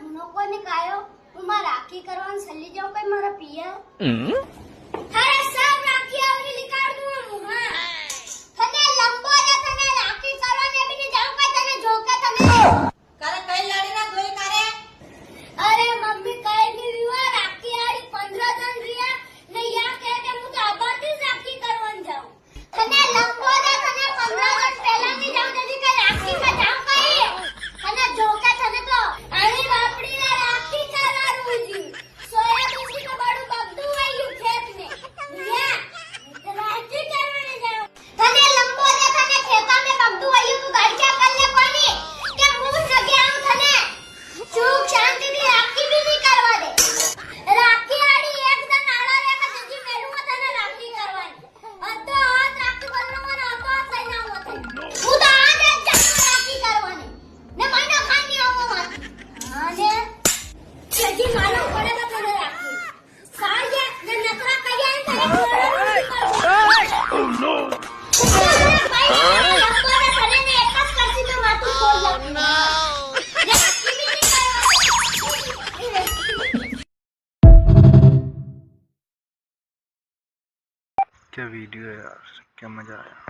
કોને કાયો હું માં રાખી કરવાનું સલી જાઉં કઈ મારા પિયા અરે સબ રાખી આવરી લીકાડ દઉં હું હા તને લંબો ને તને રાખી કરવાની બી ને જાઉં કઈ તને જોકે તને કારે કઈ લાડી ના દોઈ કારે અરે મમ્મી કઈ ની વિવા રાખી આડી 15 જણ રિયા ને યા કહે કે હું તો આબાથી જ રાખી કરવાનું જાઉં તને લંબો ને તને 15 જણ પહેલા ની જાઉં જલ્દી કે રાખી માં જાઉં કઈ તને જોકે તને તો આની બાપડી ને રાખી કરારું જી સોયાબીન થી તો બડું બગડું આયું ખેત ને યા રાખી કરવાને જાઉં તને લંબો ને તને ખેતા મે બગડું આયું તું ગાડી ચા કર લે કોની કે હું જગે આવું તને સુખ શાંતિ થી રાખી બી નહીં કરવા દે રાખી આડી એક દન આડા રે કે જજી મેલું તને રાખી કરવાની અતો હાથ રાખી બોલવાનો અતો સઈ ના હોતે હું તો આજ જ રાખી કરવાની ને મહિનો ખાની આવો મત હા ને જજી મારો પડે તો તને રાખી સાજે ને નકરા કયા તને ઓ નો क्या वीडियो है यार, क्या मजा आया।